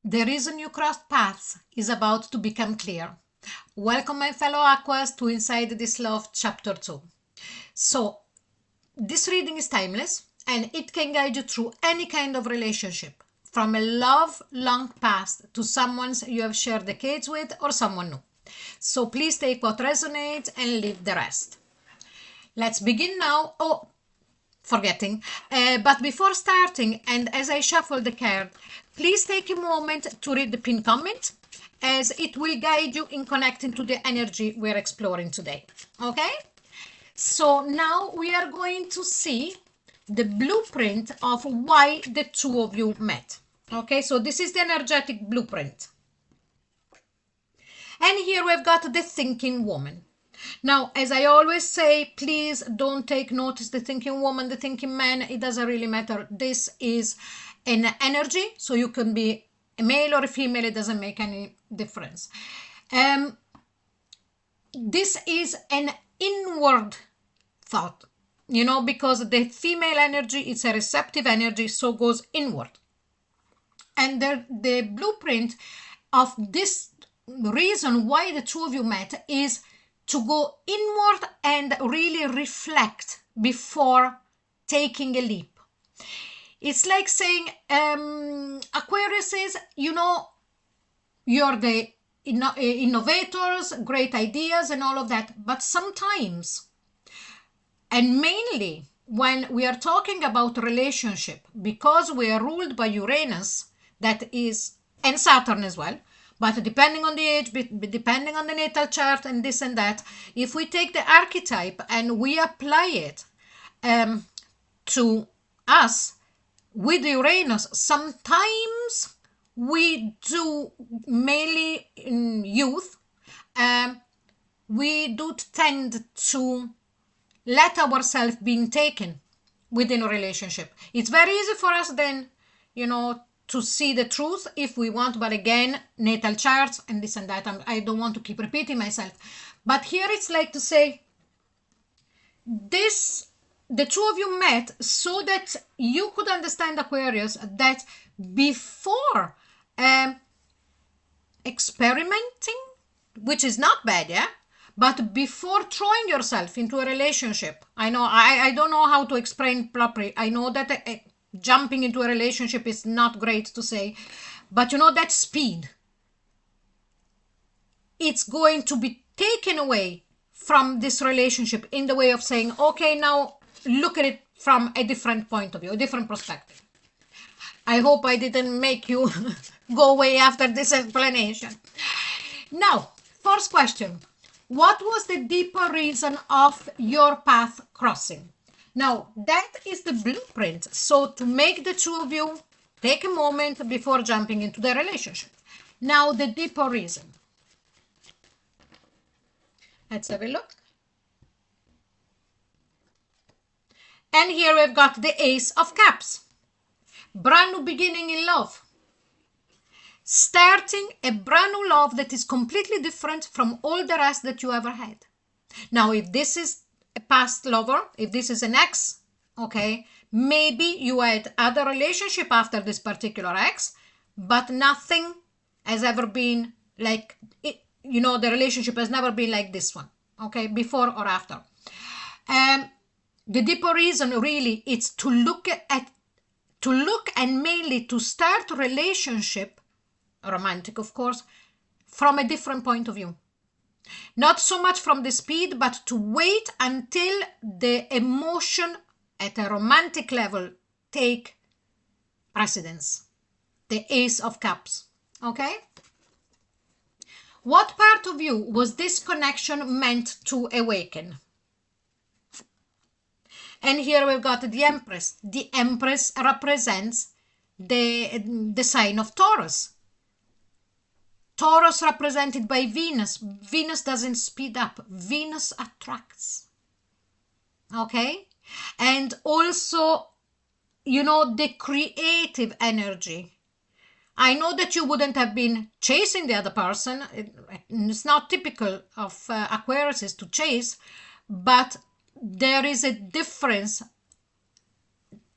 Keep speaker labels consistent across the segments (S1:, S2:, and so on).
S1: The reason you crossed paths is about to become clear. Welcome, my fellow Aquas, to Inside This Love Chapter 2. So, this reading is timeless and it can guide you through any kind of relationship, from a love long past to someone you have shared decades with or someone new. So, please take what resonates and leave the rest. Let's begin now. Oh, forgetting. But before starting, and as I shuffle the card, please take a moment to read the pinned comment, as it will guide you in connecting to the energy we're exploring today. Okay? So now we are going to see the blueprint of why the two of you met. Okay, so this is the energetic blueprint. And here we've got the thinking woman. Now, as I always say, please don't take notice the thinking woman, the thinking man. It doesn't really matter. This is an energy, so you can be a male or a female. It doesn't make any difference. This is an inward thought, because the female energy is a receptive energy, so goes inward. And the blueprint of this reason why the two of you met is to go inward and really reflect before taking a leap. It's like saying, Aquarius is, you're the innovators, great ideas and all of that. But sometimes, and mainly when we are talking about relationship, because we are ruled by Uranus, that is, and Saturn as well, but depending on the age, depending on the natal chart and this and that, if we take the archetype and we apply it to us with Uranus, sometimes we do, mainly in youth, we do tend to let ourselves being taken within a relationship. It's very easy for us then, to see the truth if we want, but again, natal charts and this and that, I don't want to keep repeating myself. But here it's like to say, the two of you met so that you could understand, Aquarius, that before experimenting, which is not bad, yeah, but before throwing yourself into a relationship, I know I don't know how to explain properly. I know that jumping into a relationship is not great to say, but that speed, it's going to be taken away from this relationship in the way of saying, okay, now look at it from a different point of view, a different perspective. I hope I didn't make you go away after this explanation. Now, first question. What was the deeper reason of your path crossing? Now, that is the blueprint. So to make the two of you take a moment before jumping into the relationship. Now, the deeper reason. Let's have a look. And here we've got the Ace of Cups. Brand new beginning in love. Starting a brand new love that is completely different from all the rest that you ever had. Now, if this is a past lover, if this is an ex, okay, maybe you had other relationship after this particular ex, but nothing has ever been like it, the relationship has never been like this one, okay, before or after. The deeper reason really is to look and mainly to start relationship, romantic of course, from a different point of view. Not so much from the speed, but to wait until the emotion at a romantic level take precedence. The Ace of Cups, okay? What part of you was this connection meant to awaken? And here we've got the Empress. The Empress represents the sign of Taurus. Taurus represented by Venus. Venus doesn't speed up. Venus attracts. Okay? And also, the creative energy. I know that you wouldn't have been chasing the other person. It's not typical of Aquarius to chase, but there is a difference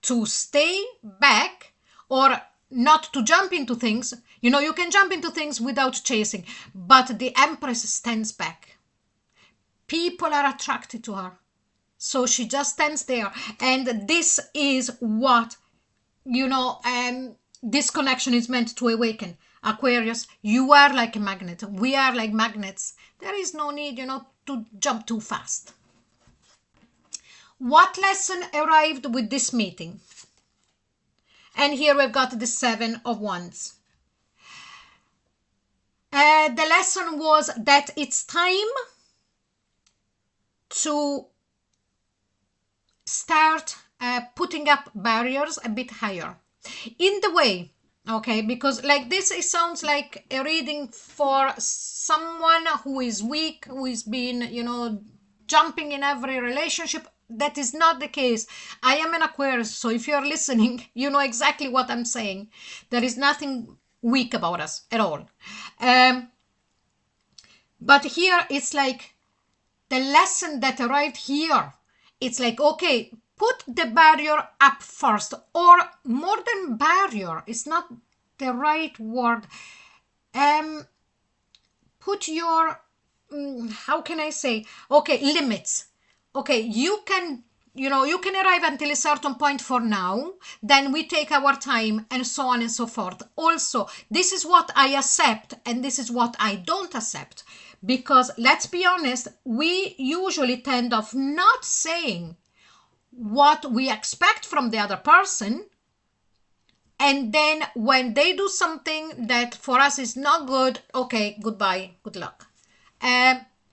S1: to stay back or not to jump into things. You can jump into things without chasing, but the Empress stands back. People are attracted to her, so she just stands there. And this is what, this connection is meant to awaken. Aquarius, you are like a magnet. We are like magnets. There is no need, to jump too fast. What lesson arrived with this meeting? And here we've got the 7 of Wands. The lesson was that it's time to start putting up barriers a bit higher. In the way, okay, because like this, it sounds like a reading for someone who is weak, who is been, jumping in every relationship. That is not the case. I am an Aquarius, so if you're listening, you know exactly what I'm saying. There is nothing weak about us at all. But here it's like the lesson that arrived here. It's like, okay, put the barrier up first, or more than barrier. It's not the right word. Put your, how can I say? Okay, limits. Okay, you can arrive until a certain point for now, then we take our time and so on and so forth. Also, this is what I accept and this is what I don't accept, because let's be honest, we usually tend of not saying what we expect from the other person, and then when they do something that for us is not good, okay, goodbye, good luck.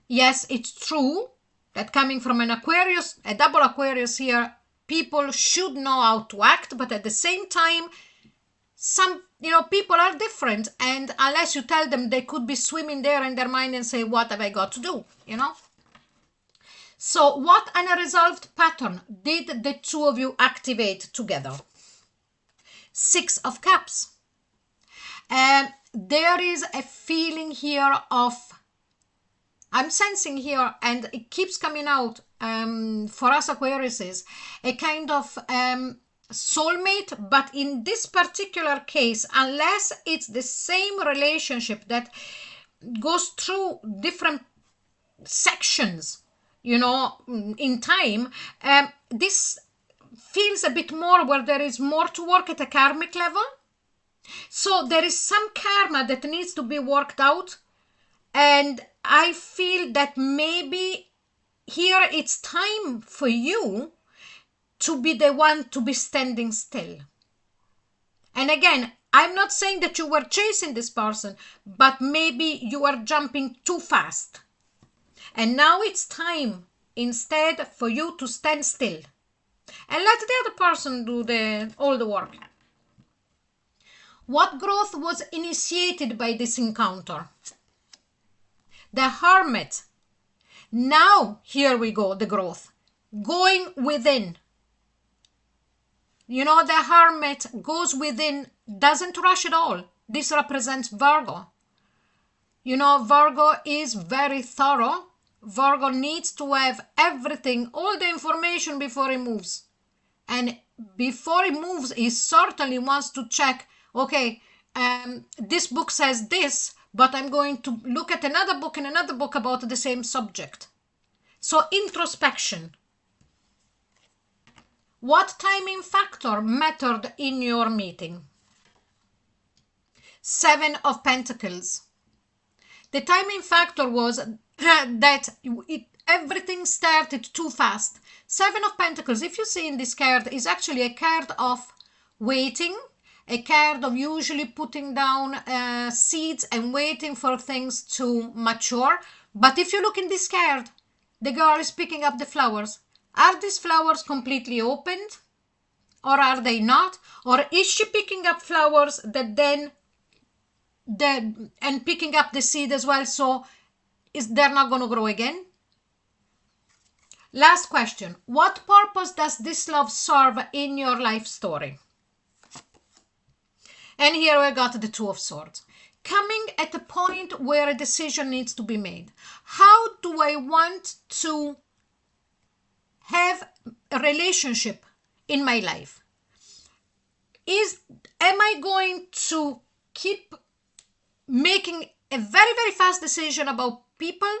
S1: Yes, it's true that coming from an Aquarius, a double Aquarius here, people should know how to act, but at the same time, some, people are different, and unless you tell them, they could be swimming there in their mind and say, what have I got to do, So what unresolved pattern did the two of you activate together? 6 of Cups. There is a feeling here of, I'm sensing here, and it keeps coming out for us Aquariuses, a kind of soulmate, but in this particular case, unless it's the same relationship that goes through different sections, in time, this feels a bit more where there is more to work at a karmic level. So there is some karma that needs to be worked out, and I feel that maybe here it's time for you to be the one to be standing still. And again, I'm not saying that you were chasing this person, but maybe you are jumping too fast. And now it's time instead for you to stand still and let the other person do all the work. What growth was initiated by this encounter? The Hermit. Now, here we go, the growth. Going within. The Hermit goes within, doesn't rush at all. This represents Virgo. Virgo is very thorough. Virgo needs to have everything, all the information before he moves. And before he moves, he certainly wants to check, okay, this book says this, but I'm going to look at another book and another book about the same subject. So introspection. What timing factor mattered in your meeting? 7 of Pentacles. The timing factor was that everything started too fast. 7 of Pentacles, if you see in this card, is actually a card of waiting, a card of usually putting down seeds and waiting for things to mature. But if you look in this card, the girl is picking up the flowers. Are these flowers completely opened? Or are they not? Or is she picking up flowers that then and picking up the seed as well, so they're not going to grow again? Last question. What purpose does this love serve in your life story? And here we got the 2 of Swords. Coming at a point where a decision needs to be made. How do I want to have a relationship in my life? am I going to keep making a very, very fast decision about people,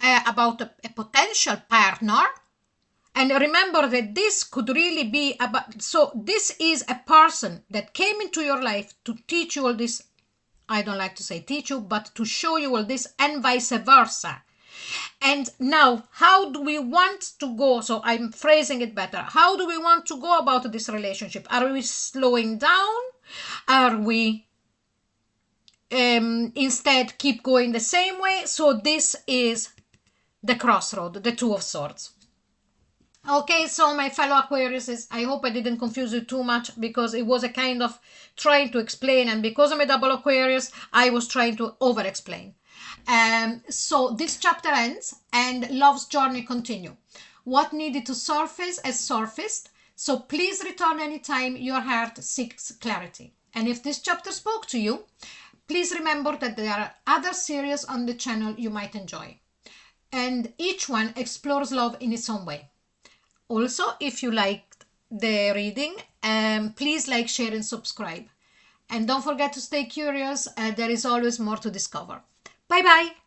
S1: about a potential partner? And remember that this could really be about, so this is a person that came into your life to teach you all this. I don't like to say teach you, but to show you all this, and vice versa. And now, how do we want to go? So I'm phrasing it better. How do we want to go about this relationship? Are we slowing down? Are we instead keep going the same way? So this is the crossroad, the Two of Swords. Okay, so my fellow Aquariuses, I hope I didn't confuse you too much, because it was a kind of trying to explain, and because I'm a double Aquarius, I was trying to over-explain. So this chapter ends and love's journey continue. What needed to surface has surfaced, so please return anytime your heart seeks clarity. And if this chapter spoke to you, please remember that there are other series on the channel you might enjoy, and each one explores love in its own way. Also, if you liked the reading, please like, share, and subscribe. And don't forget to stay curious. There is always more to discover. Bye-bye.